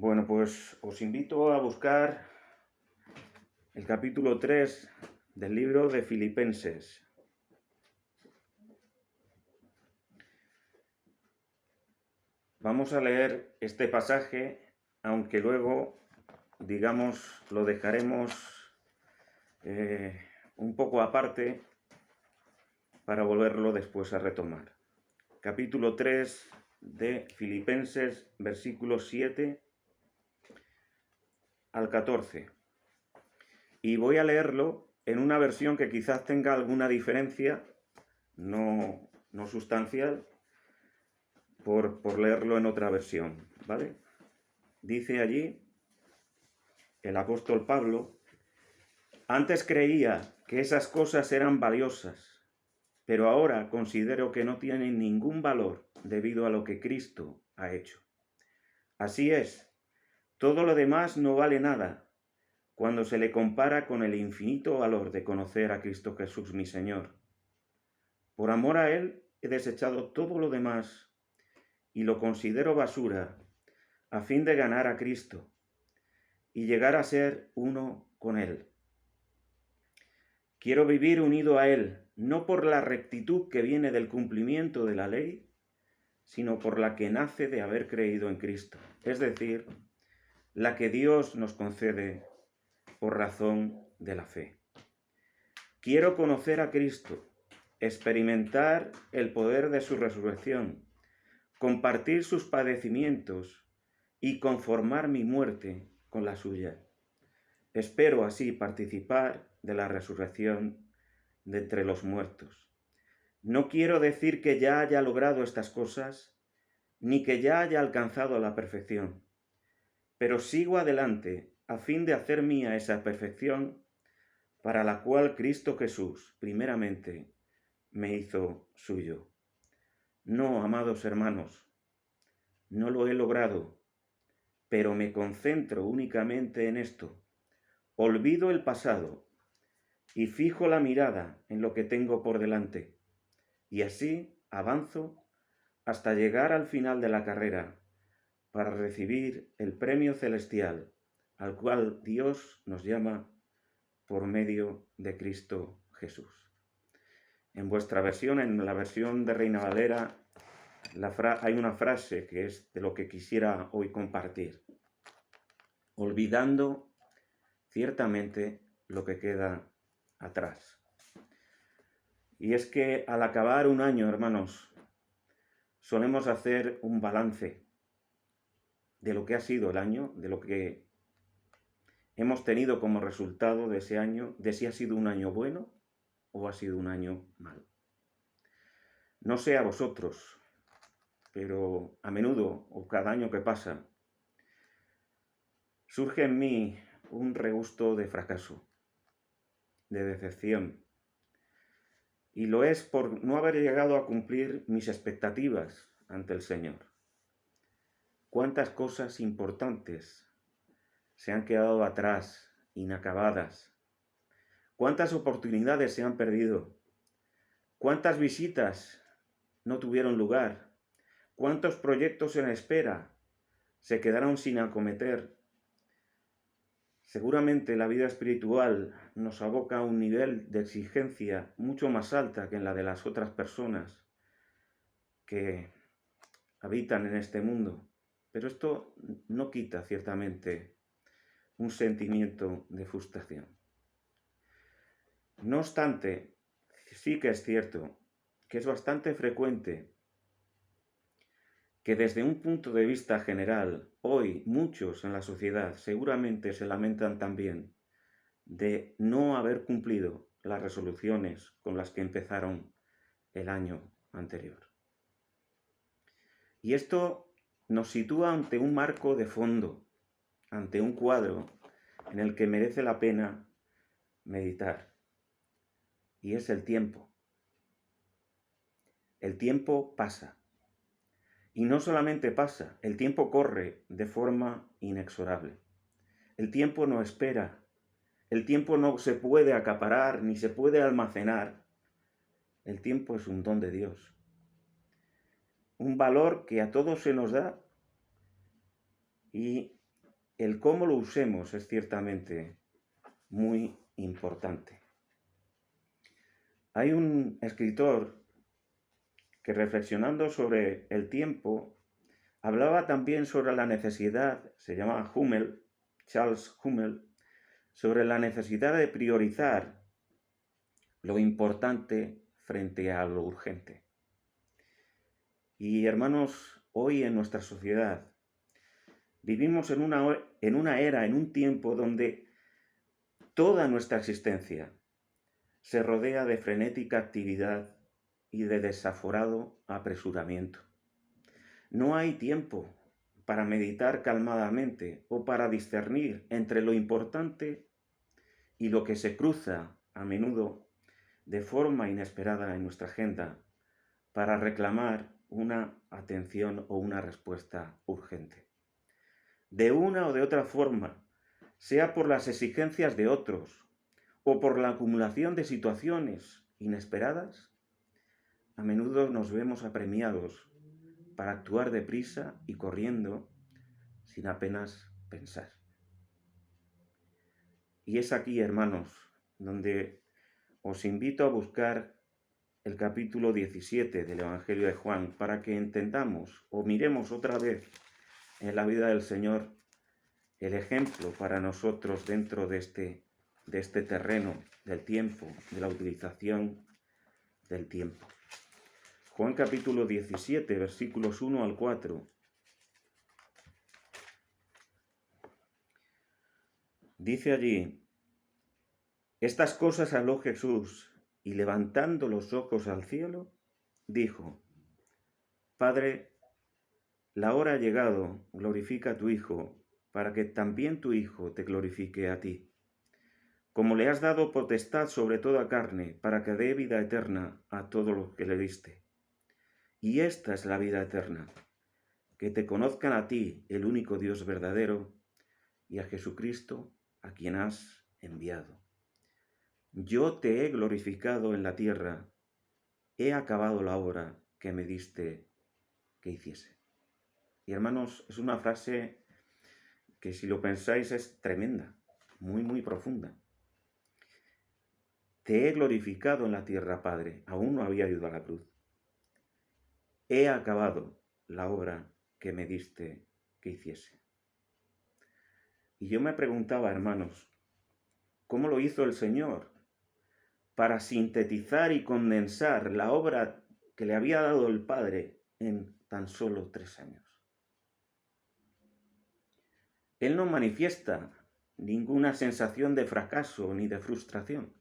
Bueno, pues os invito a buscar el capítulo 3 del libro de Filipenses. Vamos a leer este pasaje, aunque luego, digamos, lo dejaremos un poco aparte para volverlo después a retomar. Capítulo 3 de Filipenses, versículos 7 al 14. Y voy a leerlo en una versión que quizás tenga alguna diferencia, no sustancial, por leerlo en otra versión, ¿vale? Dice allí el apóstol Pablo: antes creía que esas cosas eran valiosas, pero ahora considero que no tienen ningún valor debido a lo que Cristo ha hecho. Así es, todo lo demás no vale nada cuando se le compara con el infinito valor de conocer a Cristo Jesús, mi Señor. Por amor a Él he desechado todo lo demás y lo considero basura a fin de ganar a Cristo y llegar a ser uno con Él. Quiero vivir unido a Él, no por la rectitud que viene del cumplimiento de la ley, sino por la que nace de haber creído en Cristo, es decir, la que Dios nos concede por razón de la fe. Quiero conocer a Cristo, experimentar el poder de su resurrección, compartir sus padecimientos y conformar mi muerte con la suya. Espero así participar de la resurrección de entre los muertos. No quiero decir que ya haya logrado estas cosas, ni que ya haya alcanzado la perfección, pero sigo adelante a fin de hacer mía esa perfección para la cual Cristo Jesús primeramente me hizo suyo. No, amados hermanos, no lo he logrado, pero me concentro únicamente en esto. Olvido el pasado y fijo la mirada en lo que tengo por delante, y así avanzo hasta llegar al final de la carrera para recibir el premio celestial al cual Dios nos llama por medio de Cristo Jesús. En vuestra versión, en la versión de Reina Valera, hay una frase que es de lo que quisiera hoy compartir. Olvidando ciertamente lo que queda atrás. Y es que al acabar un año, hermanos, solemos hacer un balance de lo que ha sido el año, de lo que hemos tenido como resultado de ese año, de si ha sido un año bueno o ha sido un año malo. No sé a vosotros, pero a menudo, o cada año que pasa, surge en mí un regusto de fracaso, de decepción. Y lo es por no haber llegado a cumplir mis expectativas ante el Señor. ¿Cuántas cosas importantes se han quedado atrás, inacabadas? ¿Cuántas oportunidades se han perdido? ¿Cuántas visitas no tuvieron lugar? ¿Cuántos proyectos en espera se quedaron sin acometer? Seguramente la vida espiritual nos aboca a un nivel de exigencia mucho más alta que en la de las otras personas que habitan en este mundo. Pero esto no quita ciertamente un sentimiento de frustración. No obstante, sí que es cierto que es bastante frecuente que desde un punto de vista general, hoy muchos en la sociedad seguramente se lamentan también de no haber cumplido las resoluciones con las que empezaron el año anterior. Y esto nos sitúa ante un marco de fondo, ante un cuadro en el que merece la pena meditar. Y es el tiempo. El tiempo pasa. Y no solamente pasa, el tiempo corre de forma inexorable. El tiempo no espera. El tiempo no se puede acaparar ni se puede almacenar. El tiempo es un don de Dios. Un valor que a todos se nos da y el cómo lo usemos es ciertamente muy importante. Hay un escritor que, reflexionando sobre el tiempo, hablaba también sobre la necesidad, se llama Hummel, Charles Hummel, sobre la necesidad de priorizar lo importante frente a lo urgente. Y hermanos, hoy en nuestra sociedad vivimos en una era, en un tiempo donde toda nuestra existencia se rodea de frenética actividad y de desaforado apresuramiento. No hay tiempo para meditar calmadamente o para discernir entre lo importante y lo que se cruza a menudo de forma inesperada en nuestra agenda para reclamar una atención o una respuesta urgente. De una o de otra forma, sea por las exigencias de otros o por la acumulación de situaciones inesperadas, a menudo nos vemos apremiados para actuar deprisa y corriendo sin apenas pensar. Y es aquí, hermanos, donde os invito a buscar el capítulo 17 del Evangelio de Juan para que entendamos o miremos otra vez en la vida del Señor el ejemplo para nosotros dentro de este terreno del tiempo, de la utilización del tiempo. Juan capítulo 17, versículos 1 al 4. Dice allí: estas cosas habló Jesús, y levantando los ojos al cielo, dijo: Padre, la hora ha llegado, glorifica a tu Hijo, para que también tu Hijo te glorifique a ti. Como le has dado potestad sobre toda carne, para que dé vida eterna a todos los que le diste. Y esta es la vida eterna, que te conozcan a ti, el único Dios verdadero, y a Jesucristo, a quien has enviado. Yo te he glorificado en la tierra, he acabado la obra que me diste que hiciese. Y hermanos, es una frase que, si lo pensáis, es tremenda, muy, muy profunda. Te he glorificado en la tierra, Padre. Aún no había ido a la cruz. He acabado la obra que me diste que hiciese. Y yo me preguntaba, hermanos, ¿cómo lo hizo el Señor para sintetizar y condensar la obra que le había dado el Padre en tan solo 3 años? Él no manifiesta ninguna sensación de fracaso ni de frustración.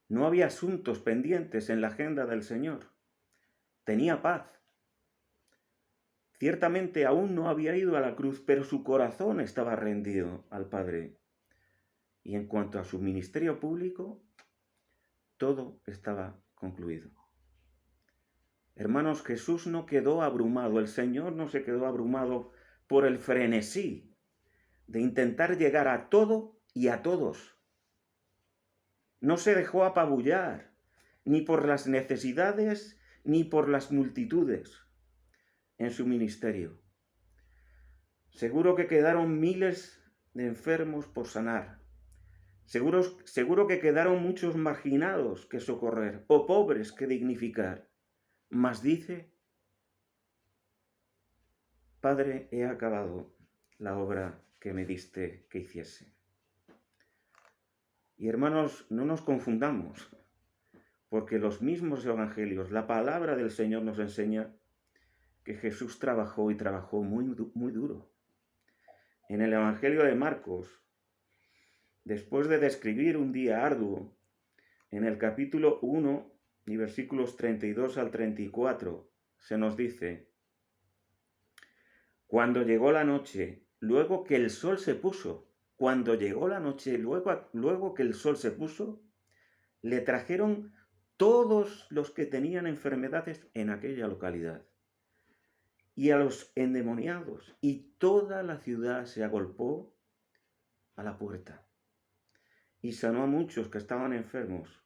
No había asuntos pendientes en la agenda del Señor. Tenía paz. Ciertamente aún no había ido a la cruz, pero su corazón estaba rendido al Padre. Y en cuanto a su ministerio público, todo estaba concluido. Hermanos, Jesús no quedó abrumado, el Señor no se quedó abrumado por el frenesí de intentar llegar a todo y a todos. No se dejó apabullar ni por las necesidades ni por las multitudes en su ministerio. Seguro que quedaron miles de enfermos por sanar. Seguro que quedaron muchos marginados que socorrer o pobres que dignificar. Mas dice: Padre, he acabado la obra que me diste que hiciese. Y hermanos, no nos confundamos, porque los mismos evangelios, la palabra del Señor nos enseña que Jesús trabajó y trabajó muy, muy duro. En el Evangelio de Marcos, después de describir un día arduo, en el capítulo 1 y versículos 32 al 34, se nos dice: cuando llegó la noche, luego que el sol se puso, luego que el sol se puso, le trajeron todos los que tenían enfermedades en aquella localidad y a los endemoniados, y toda la ciudad se agolpó a la puerta y sanó a muchos que estaban enfermos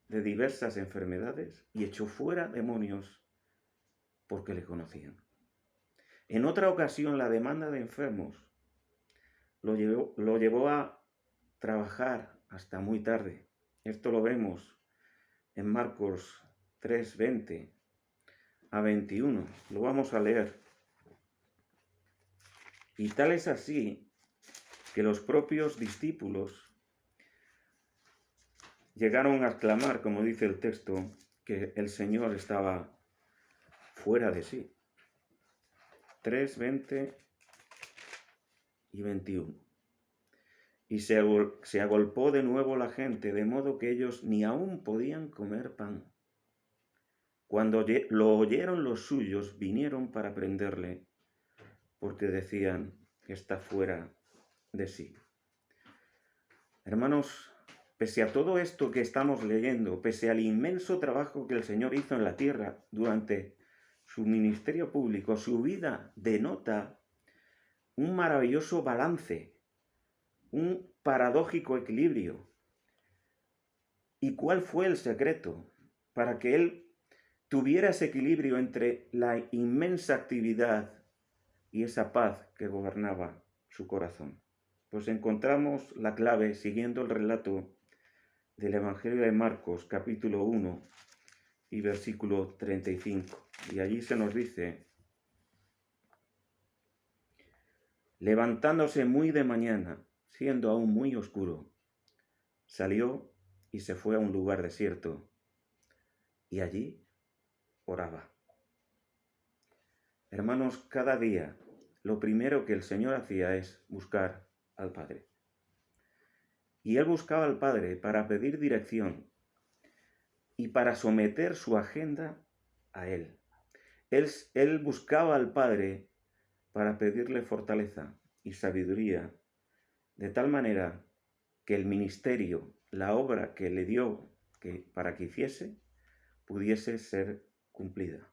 de diversas enfermedades y echó fuera demonios porque le conocían. En otra ocasión, la demanda de enfermos lo llevó a trabajar hasta muy tarde. Esto lo vemos en Marcos 3, 20 a 21. Lo vamos a leer. Y tal es así que los propios discípulos llegaron a clamar, como dice el texto, que el Señor estaba fuera de sí. 3, 20 y 21. Y se agolpó de nuevo la gente, de modo que ellos ni aún podían comer pan. Cuando lo oyeron los suyos, vinieron para prenderle, porque decían que está fuera de sí. Hermanos, pese a todo esto que estamos leyendo, pese al inmenso trabajo que el Señor hizo en la tierra durante su ministerio público, su vida denota un maravilloso balance, un paradójico equilibrio. ¿Y cuál fue el secreto para que Él tuviera ese equilibrio entre la inmensa actividad y esa paz que gobernaba su corazón? Pues encontramos la clave siguiendo el relato del Evangelio de Marcos, capítulo 1 y versículo 35. Y allí se nos dice: levantándose muy de mañana, siendo aún muy oscuro, salió y se fue a un lugar desierto, y allí oraba. Hermanos, cada día lo primero que el Señor hacía es buscar al Padre. Y Él buscaba al Padre para pedir dirección y para someter su agenda a Él. Él buscaba al Padre para pedirle fortaleza y sabiduría, de tal manera que el ministerio, la obra que le dio para que hiciese, pudiese ser cumplida.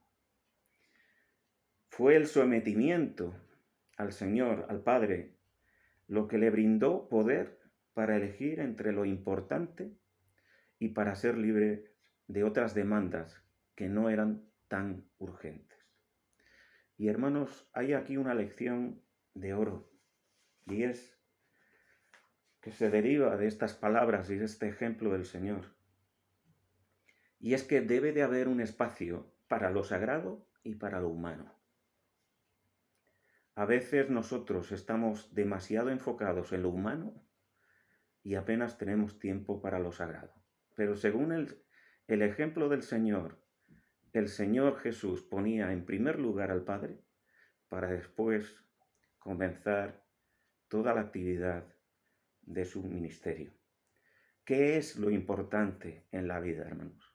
Fue el sometimiento al Señor, al Padre, lo que le brindó poder para elegir entre lo importante y para ser libre de otras demandas que no eran tan urgentes. Y hermanos, hay aquí una lección de oro, y es que se deriva de estas palabras y de este ejemplo del Señor. Y es que debe de haber un espacio para lo sagrado y para lo humano. A veces nosotros estamos demasiado enfocados en lo humano y apenas tenemos tiempo para lo sagrado. Pero según el ejemplo del Señor, el Señor Jesús ponía en primer lugar al Padre para después comenzar toda la actividad de su ministerio. ¿Qué es lo importante en la vida, hermanos?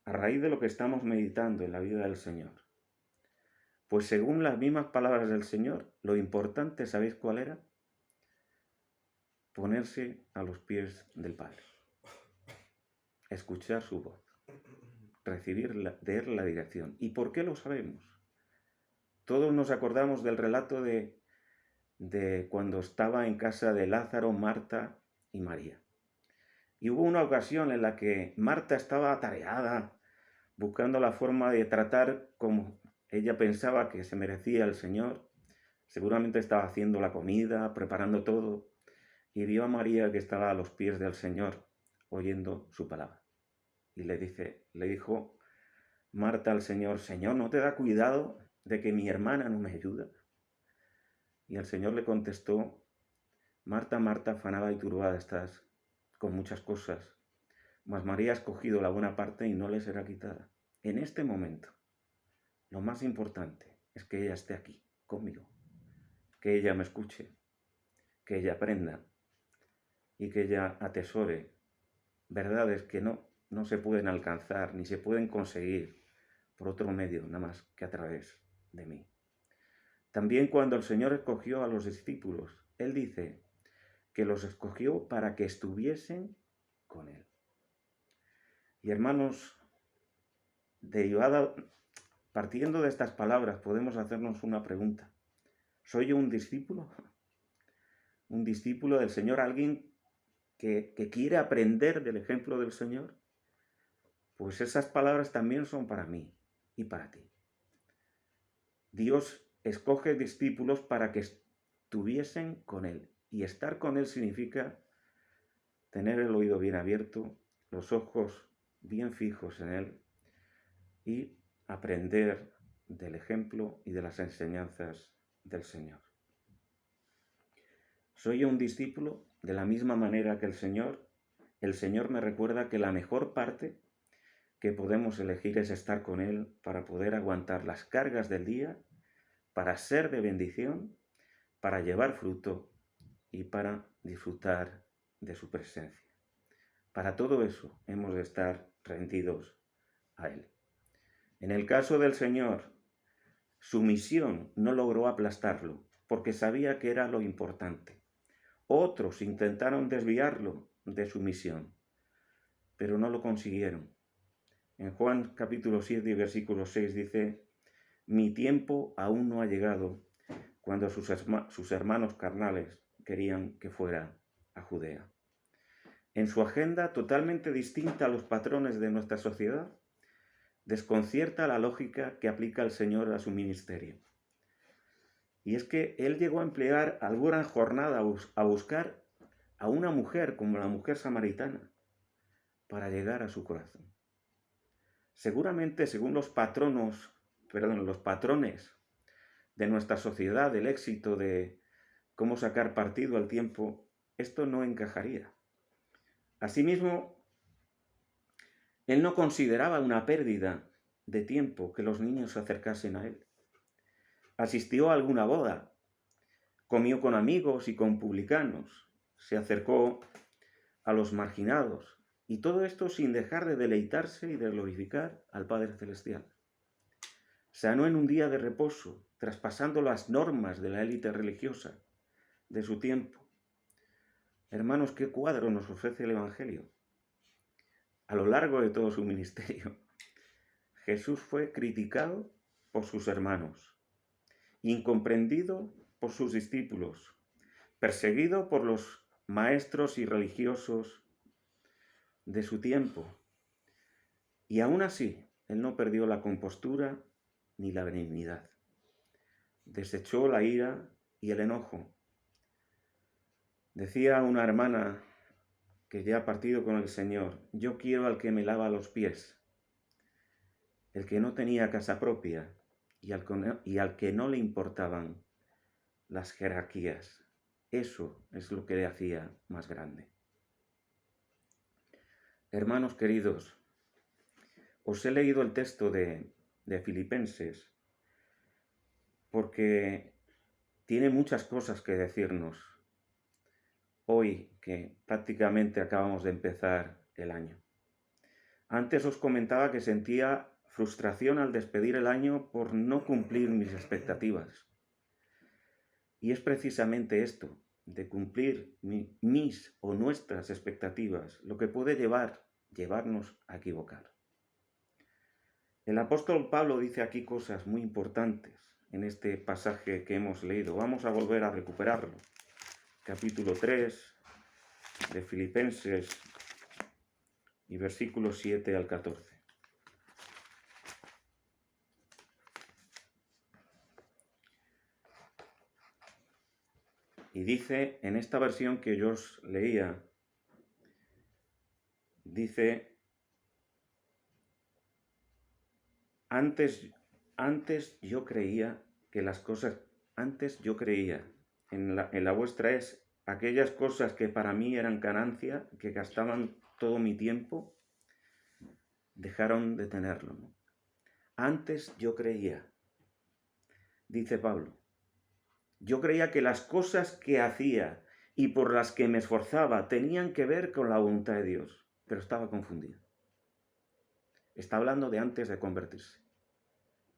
A raíz de lo que estamos meditando en la vida del Señor, pues según las mismas palabras del Señor, lo importante, ¿sabéis cuál era? Ponerse a los pies del Padre, escuchar su voz, recibir de Él la dirección. ¿Y por qué lo sabemos? Todos nos acordamos del relato de cuando estaba en casa de Lázaro, Marta y María. Y hubo una ocasión en la que Marta estaba atareada, buscando la forma de tratar como ella pensaba que se merecía el Señor. Seguramente estaba haciendo la comida, preparando todo, y vio a María que estaba a los pies del Señor, oyendo su palabra. Y le dijo Marta al Señor: Señor, ¿no te da cuidado de que mi hermana no me ayuda? Y el Señor le contestó: Marta, Marta, afanada y turbada estás con muchas cosas, mas María ha escogido la buena parte y no le será quitada. En este momento, lo más importante es que ella esté aquí, conmigo, que ella me escuche, que ella aprenda y que ella atesore verdades que no se pueden alcanzar ni se pueden conseguir por otro medio, nada más que a través de mí. También cuando el Señor escogió a los discípulos, Él dice que los escogió para que estuviesen con Él. Y hermanos, partiendo de estas palabras, podemos hacernos una pregunta. ¿Soy yo un discípulo? ¿Un discípulo del Señor? ¿Alguien que quiere aprender del ejemplo del Señor? Pues esas palabras también son para mí y para ti. Dios escoge discípulos para que estuviesen con Él. Y estar con Él significa tener el oído bien abierto, los ojos bien fijos en Él y aprender del ejemplo y de las enseñanzas del Señor. ¿Soy yo un discípulo? De la misma manera que el Señor me recuerda que la mejor parte que podemos elegir es estar con Él para poder aguantar las cargas del día, para ser de bendición, para llevar fruto y para disfrutar de su presencia. Para todo eso hemos de estar rendidos a Él. En el caso del Señor, su misión no logró aplastarlo porque sabía que era lo importante. Otros intentaron desviarlo de su misión, pero no lo consiguieron. En Juan capítulo 7 y versículo 6 dice: mi tiempo aún no ha llegado, cuando sus hermanos carnales querían que fuera a Judea. En su agenda totalmente distinta a los patrones de nuestra sociedad, desconcierta la lógica que aplica el Señor a su ministerio. Y es que Él llegó a emplear alguna jornada a buscar a una mujer como la mujer samaritana para llegar a su corazón. Seguramente, según los patrones de nuestra sociedad, del éxito, de cómo sacar partido al tiempo, esto no encajaría. Asimismo, Él no consideraba una pérdida de tiempo que los niños se acercasen a Él. Asistió a alguna boda, comió con amigos y con publicanos, se acercó a los marginados, y todo esto sin dejar de deleitarse y de glorificar al Padre Celestial. Sanó en un día de reposo, traspasando las normas de la élite religiosa de su tiempo. Hermanos, qué cuadro nos ofrece el Evangelio. A lo largo de todo su ministerio, Jesús fue criticado por sus hermanos, incomprendido por sus discípulos, perseguido por los maestros y religiosos de su tiempo. Y aún así, Él no perdió la compostura ni la benignidad. Desechó la ira y el enojo. Decía una hermana que ya ha partido con el Señor: yo quiero al que me lava los pies, el que no tenía casa propia y al que no le importaban las jerarquías. Eso es lo que le hacía más grande. Hermanos queridos, os he leído el texto de Filipenses porque tiene muchas cosas que decirnos hoy que prácticamente acabamos de empezar el año. Antes os comentaba que sentía frustración al despedir el año por no cumplir mis expectativas. Y es precisamente esto, de cumplir mis o nuestras expectativas, lo que puede llevarnos a equivocar. El apóstol Pablo dice aquí cosas muy importantes en este pasaje que hemos leído. Vamos a volver a recuperarlo. Capítulo 3 de Filipenses y versículos 7 al 14. Y dice, en esta versión que yo os leía, dice: antes yo creía que las cosas, antes yo creía, en la vuestra es aquellas cosas que para mí eran ganancia, que gastaban todo mi tiempo, dejaron de tenerlo, ¿no? Antes yo creía, dice Pablo, yo creía que las cosas que hacía y por las que me esforzaba tenían que ver con la voluntad de Dios, pero estaba confundido. Está hablando de antes de convertirse,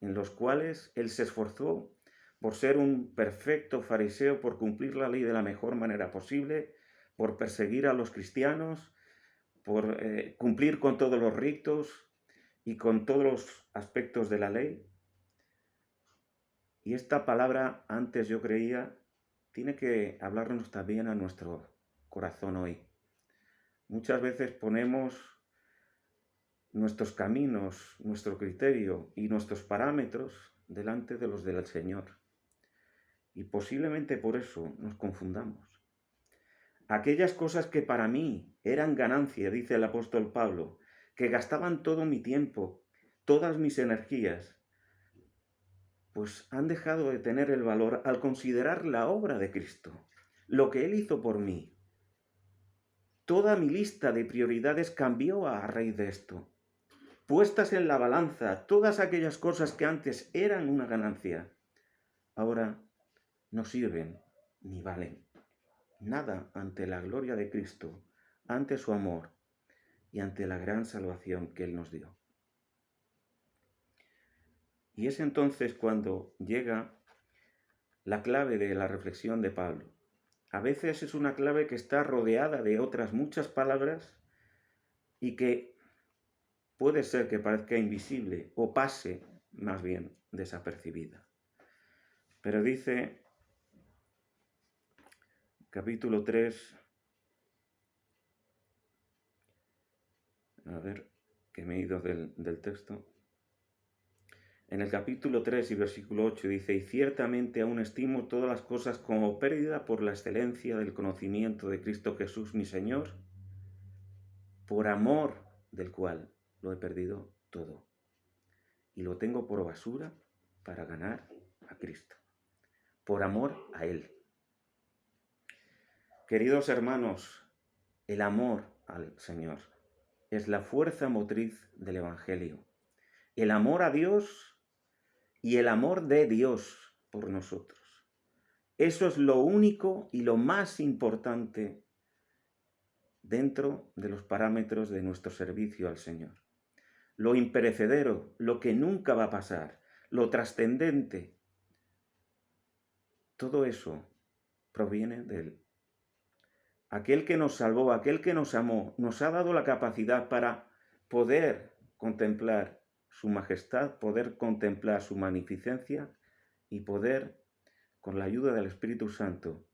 en los cuales él se esforzó por ser un perfecto fariseo, por cumplir la ley de la mejor manera posible, por perseguir a los cristianos, por cumplir con todos los ritos y con todos los aspectos de la ley. Y esta palabra, antes yo creía, tiene que hablarnos también a nuestro corazón hoy. Muchas veces ponemos nuestros caminos, nuestro criterio y nuestros parámetros delante de los del Señor. y posiblemente por eso nos confundamos. Aquellas cosas que para mí eran ganancia, dice el apóstol Pablo, que gastaban todo mi tiempo, todas mis energías, pues han dejado de tener el valor al considerar la obra de Cristo, lo que Él hizo por mí. Toda mi lista de prioridades cambió a raíz de esto. Puestas en la balanza, todas aquellas cosas que antes eran una ganancia, ahora no sirven ni valen nada ante la gloria de Cristo, ante su amor y ante la gran salvación que Él nos dio. Y es entonces cuando llega la clave de la reflexión de Pablo. A veces es una clave que está rodeada de otras muchas palabras y que puede ser que parezca invisible o pase más bien desapercibida. Pero dice, capítulo 3, a ver, que me he ido del texto. En el capítulo 3 y versículo 8 dice, y ciertamente aún estimo todas las cosas como pérdida por la excelencia del conocimiento de Cristo Jesús mi Señor, por amor del cual lo he perdido todo. Y lo tengo por basura para ganar a Cristo, por amor a Él. Queridos hermanos, el amor al Señor es la fuerza motriz del Evangelio. El amor a Dios y el amor de Dios por nosotros. Eso es lo único y lo más importante dentro de los parámetros de nuestro servicio al Señor. Lo imperecedero, lo que nunca va a pasar, lo trascendente, todo eso proviene de Él. Aquel que nos salvó, aquel que nos amó, nos ha dado la capacidad para poder contemplar su majestad, poder contemplar su magnificencia y poder, con la ayuda del Espíritu Santo,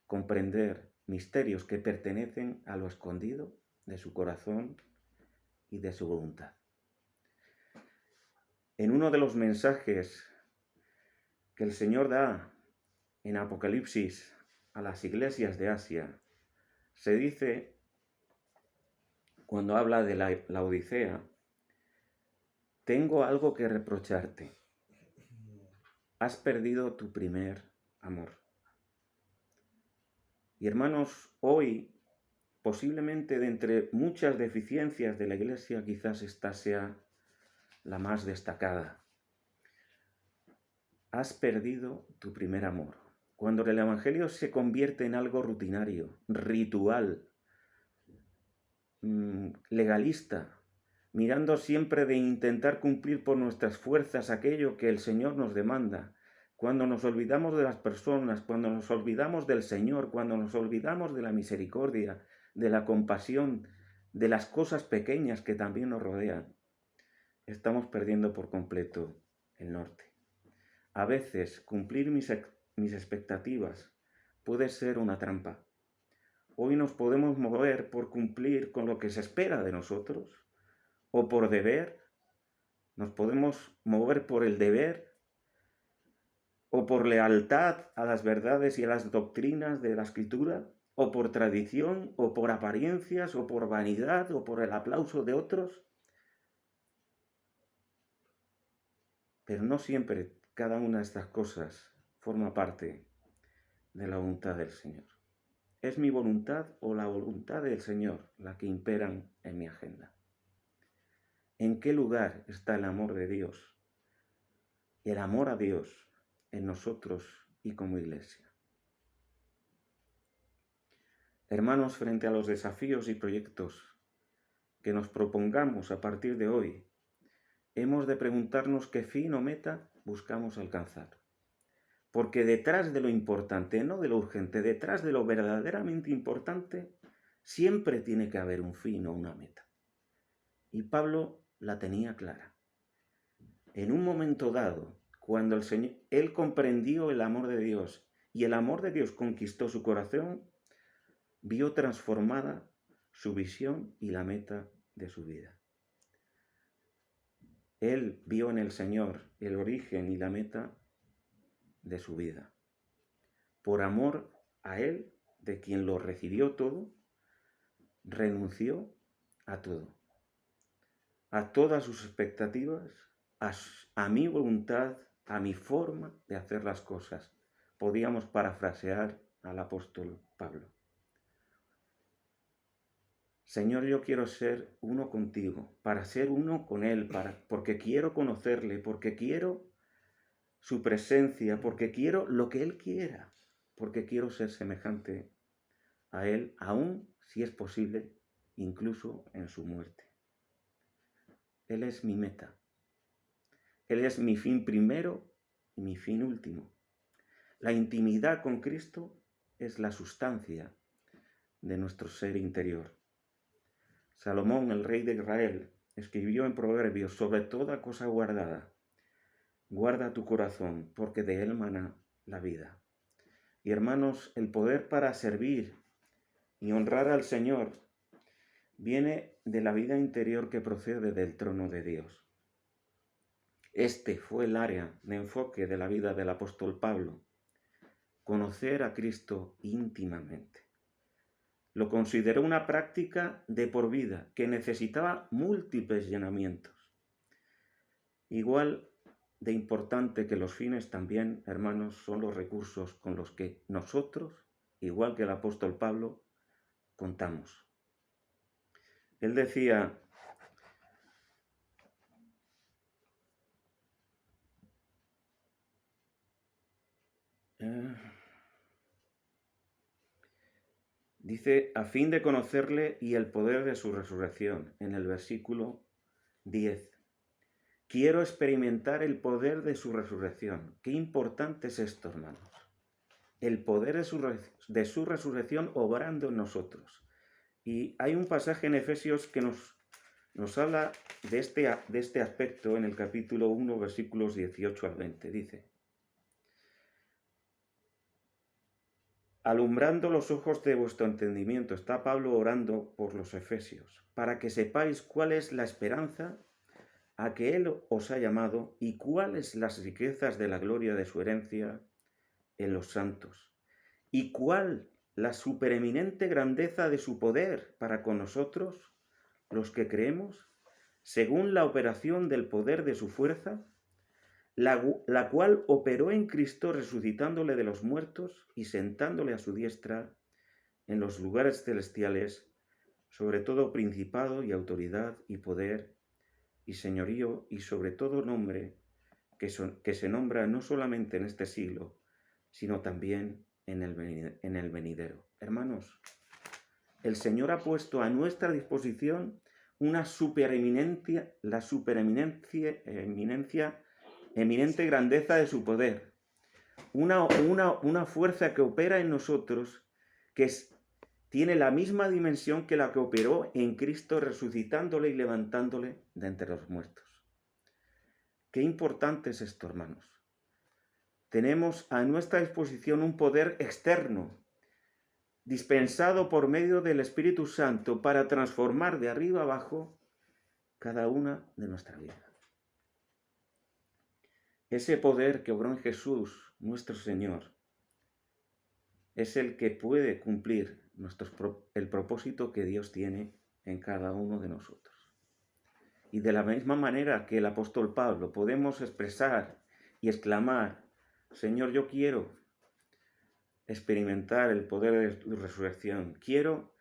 comprender misterios que pertenecen a lo escondido de su corazón y de su voluntad. En uno de los mensajes que el Señor da en Apocalipsis a las iglesias de Asia, se dice, cuando habla de la Odisea, tengo algo que reprocharte. Has perdido tu primer amor. Y hermanos, hoy, posiblemente de entre muchas deficiencias de la Iglesia, quizás esta sea la más destacada. Has perdido tu primer amor. Cuando el Evangelio se convierte en algo rutinario, ritual, legalista, mirando siempre de intentar cumplir por nuestras fuerzas aquello que el Señor nos demanda, cuando nos olvidamos de las personas, cuando nos olvidamos del Señor, cuando nos olvidamos de la misericordia, de la compasión, de las cosas pequeñas que también nos rodean, estamos perdiendo por completo el norte. A veces cumplir mis expectativas puede ser una trampa. Hoy nos podemos mover por cumplir con lo que se espera de nosotros, o por deber, nos podemos mover por el deber, o por lealtad a las verdades y a las doctrinas de la Escritura, o por tradición, o por apariencias, o por vanidad, o por el aplauso de otros. Pero no siempre cada una de estas cosas forma parte de la voluntad del Señor. ¿Es mi voluntad o la voluntad del Señor la que imperan en mi agenda? ¿En qué lugar está el amor de Dios? El amor a Dios en nosotros y como iglesia. Hermanos, frente a los desafíos y proyectos que nos propongamos a partir de hoy, hemos de preguntarnos qué fin o meta buscamos alcanzar. Porque detrás de lo importante, no de lo urgente, detrás de lo verdaderamente importante, siempre tiene que haber un fin o una meta. Y Pablo la tenía clara. En un momento dado, cuando él comprendió el amor de Dios y el amor de Dios conquistó su corazón, vio transformada su visión y la meta de su vida. Él vio en el Señor el origen y la meta de su vida. por amor a Él, de quien lo recibió todo, renunció a todo, a todas sus expectativas, a mi voluntad, a mi forma de hacer las cosas. Podíamos parafrasear al apóstol Pablo. Señor, yo quiero ser uno contigo, para ser uno con Él, porque quiero conocerle, porque quiero su presencia, porque quiero lo que Él quiera, porque quiero ser semejante a Él, aún si es posible, incluso en su muerte. Él es mi meta. Él es mi fin primero y mi fin último. La intimidad con Cristo es la sustancia de nuestro ser interior. Salomón, el rey de Israel, escribió en Proverbios: sobre toda cosa guardada, guarda tu corazón, porque de él mana la vida. Y hermanos, el poder para servir y honrar al Señor viene de la vida interior que procede del trono de Dios. Este fue el área de enfoque de la vida del apóstol Pablo: conocer a Cristo íntimamente. Lo consideró una práctica de por vida que necesitaba múltiples llenamientos. Igual de importante que los fines también, hermanos, son los recursos con los que nosotros, igual que el apóstol Pablo, contamos. Él decía: dice, a fin de conocerle y el poder de su resurrección, en el versículo 10. Quiero experimentar el poder de su resurrección. Qué importante es esto, hermanos. El poder de su resurrección obrando en nosotros. Y hay un pasaje en Efesios que nos habla de este aspecto en el capítulo 1, versículos 18 al 20. Dice: alumbrando los ojos de vuestro entendimiento. Está Pablo orando por los efesios, para que sepáis cuál es la esperanza a que Él os ha llamado y cuáles las riquezas de la gloria de su herencia en los santos, y cuál la supereminente grandeza de su poder para con nosotros, los que creemos, según la operación del poder de su fuerza, la cual operó en Cristo resucitándole de los muertos y sentándole a su diestra en los lugares celestiales, sobre todo principado y autoridad y poder y señorío y sobre todo nombre que se nombra no solamente en este siglo, sino también en el venidero. Hermanos, el Señor ha puesto a nuestra disposición una supereminencia, la eminente grandeza de su poder, una fuerza que opera en nosotros que tiene la misma dimensión que la que operó en Cristo resucitándole y levantándole de entre los muertos. Qué importante es esto, hermanos. Tenemos a nuestra disposición un poder externo, dispensado por medio del Espíritu Santo para transformar de arriba abajo cada una de nuestra vida. Ese poder que obró en Jesús, nuestro Señor, es el que puede cumplir el propósito que Dios tiene en cada uno de nosotros. Y de la misma manera que el apóstol Pablo, podemos expresar y exclamar: Señor, yo quiero experimentar el poder de tu resurrección. Quiero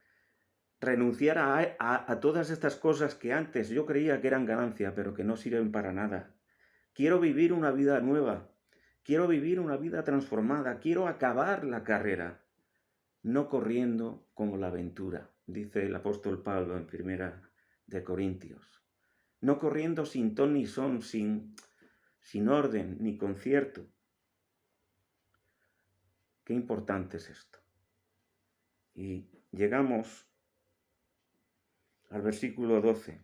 renunciar a todas estas cosas que antes yo creía que eran ganancia, pero que no sirven para nada. Quiero vivir una vida nueva. Quiero vivir una vida transformada. Quiero acabar la carrera, no corriendo como la aventura, dice el apóstol Pablo en 1 de Corintios. No corriendo sin ton ni son, sin orden ni concierto. Qué importante es esto. Y llegamos al versículo 12.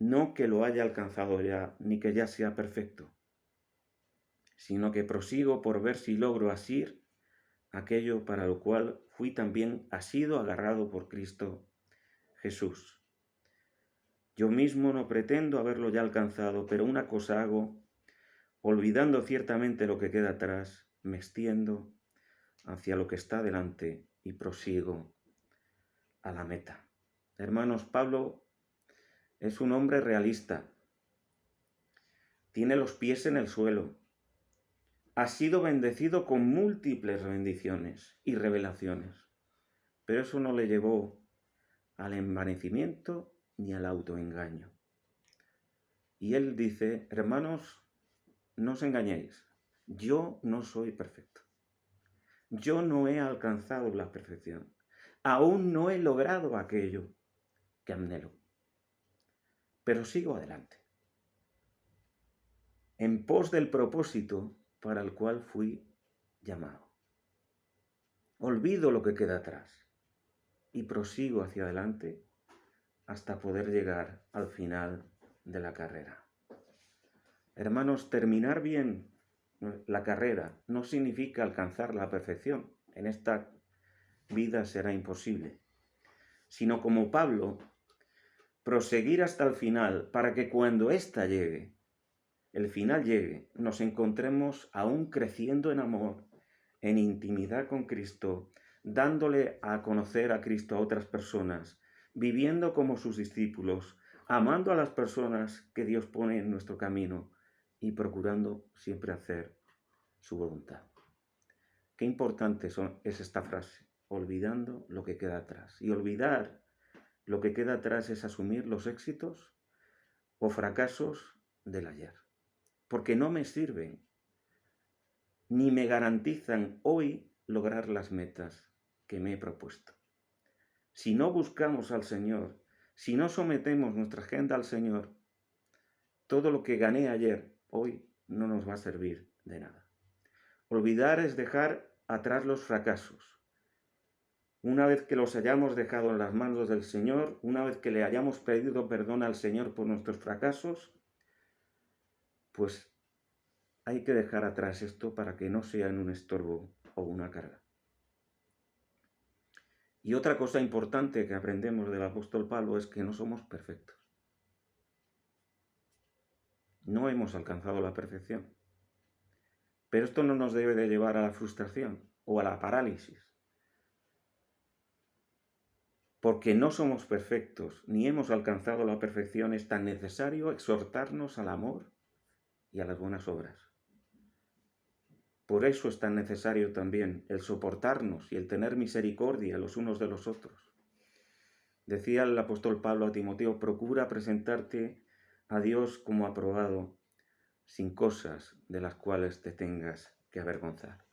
No que lo haya alcanzado ya, ni que ya sea perfecto, sino que prosigo por ver si logro asir aquello para lo cual fui también asido, agarrado por Cristo Jesús. Yo mismo no pretendo haberlo ya alcanzado, pero una cosa hago, olvidando ciertamente lo que queda atrás, me extiendo hacia lo que está delante y prosigo a la meta. Hermanos, Pablo es un hombre realista. Tiene los pies en el suelo. Ha sido bendecido con múltiples bendiciones y revelaciones. Pero eso no le llevó al envanecimiento ni al autoengaño. Y él dice, hermanos, no os engañéis, yo no soy perfecto. Yo no he alcanzado la perfección. Aún no he logrado aquello que anhelo. Pero sigo adelante, en pos del propósito para el cual fui llamado. Olvido lo que queda atrás y prosigo hacia adelante hasta poder llegar al final de la carrera. Hermanos, terminar bien la carrera no significa alcanzar la perfección. En esta vida será imposible. Sino como Pablo, proseguir hasta el final para que cuando ésta llegue, el final llegue, nos encontremos aún creciendo en amor, en intimidad con Cristo, dándole a conocer a Cristo a otras personas, viviendo como sus discípulos, amando a las personas que Dios pone en nuestro camino y procurando siempre hacer su voluntad. Qué importante es esta frase, olvidando lo que queda atrás. Y olvidar lo que queda atrás es asumir los éxitos o fracasos del ayer, porque no me sirven ni me garantizan hoy lograr las metas que me he propuesto. Si no buscamos al Señor, si no sometemos nuestra agenda al Señor, todo lo que gané ayer, hoy, no nos va a servir de nada. Olvidar es dejar atrás los fracasos. Una vez que los hayamos dejado en las manos del Señor, una vez que le hayamos pedido perdón al Señor por nuestros fracasos, pues hay que dejar atrás esto para que no sean un estorbo o una carga. Y otra cosa importante que aprendemos del apóstol Pablo es que no somos perfectos. No hemos alcanzado la perfección. Pero esto no nos debe de llevar a la frustración o a la parálisis. Porque no somos perfectos ni hemos alcanzado la perfección, es tan necesario exhortarnos al amor y a las buenas obras. Por eso es tan necesario también el soportarnos y el tener misericordia los unos de los otros. Decía el apóstol Pablo a Timoteo, procura presentarte a Dios como aprobado, sin cosas de las cuales te tengas que avergonzar.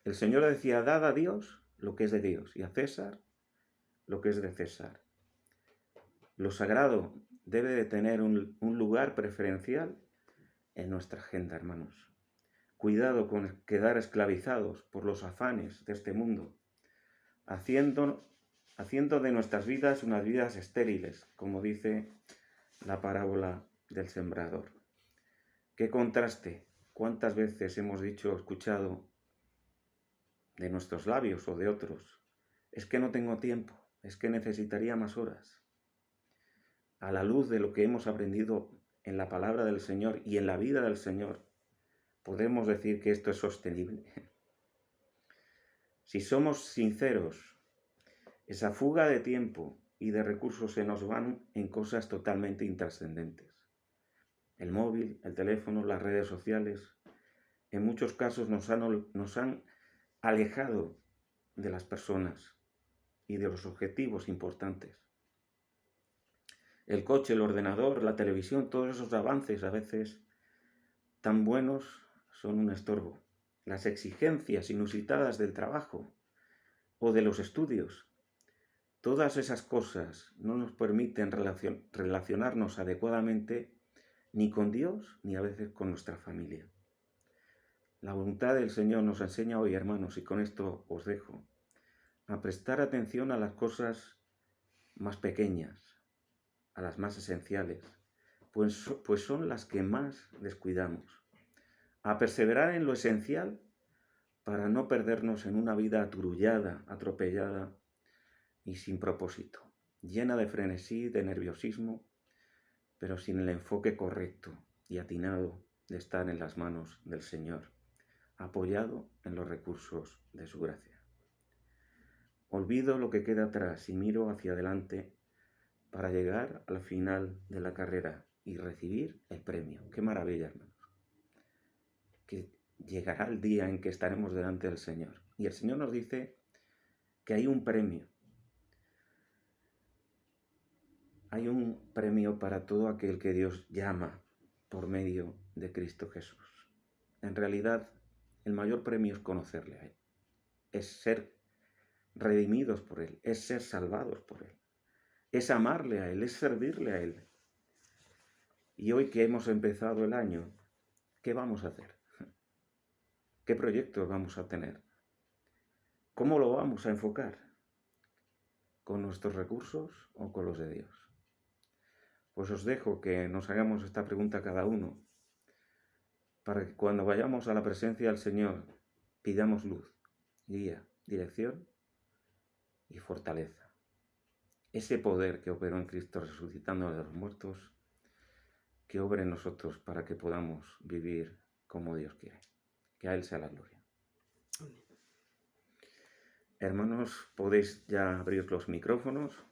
El Señor decía, dad a Dios lo que es de Dios y a César lo que es de César. Lo sagrado debe de tener un lugar preferencial en nuestra agenda, hermanos. Cuidado con quedar esclavizados por los afanes de este mundo, haciendo de nuestras vidas unas vidas estériles, como dice la parábola del sembrador. Qué contraste, cuántas veces hemos dicho o escuchado de nuestros labios o de otros, es que no tengo tiempo, es que necesitaría más horas. A la luz de lo que hemos aprendido en la palabra del Señor y en la vida del Señor, podemos decir que esto es sostenible. Si somos sinceros, esa fuga de tiempo y de recursos se nos van en cosas totalmente intrascendentes. El móvil, el teléfono, las redes sociales, en muchos casos nos han alejado de las personas y de los objetivos importantes. El coche, el ordenador, la televisión, todos esos avances a veces tan buenos son un estorbo. Las exigencias inusitadas del trabajo o de los estudios, todas esas cosas no nos permiten relacionarnos adecuadamente ni con Dios ni a veces con nuestra familia. La voluntad del Señor nos enseña hoy, hermanos, y con esto os dejo, a prestar atención a las cosas más pequeñas, a las más esenciales, pues son las que más descuidamos. A perseverar en lo esencial para no perdernos en una vida aturullada, atropellada y sin propósito, llena de frenesí, de nerviosismo, pero sin el enfoque correcto y atinado de estar en las manos del Señor, apoyado en los recursos de su gracia. Olvido lo que queda atrás y miro hacia adelante para llegar al final de la carrera y recibir el premio. ¡Qué maravilla, hermanos! Que llegará el día en que estaremos delante del Señor. Y el Señor nos dice que hay un premio. Hay un premio para todo aquel que Dios llama por medio de Cristo Jesús. En realidad, el mayor premio es conocerle a Él. Es ser redimidos por Él. Es ser salvados por Él. Es amarle a Él. Es servirle a Él. Y hoy que hemos empezado el año, ¿qué vamos a hacer? ¿Qué proyectos vamos a tener? ¿Cómo lo vamos a enfocar? ¿Con nuestros recursos o con los de Dios? Pues os dejo que nos hagamos esta pregunta cada uno, para que cuando vayamos a la presencia del Señor pidamos luz, guía, dirección y fortaleza. Ese poder que operó en Cristo resucitando de los muertos, que obre en nosotros para que podamos vivir como Dios quiere. Que a Él sea la gloria. Amén. Hermanos, podéis ya abrir los micrófonos.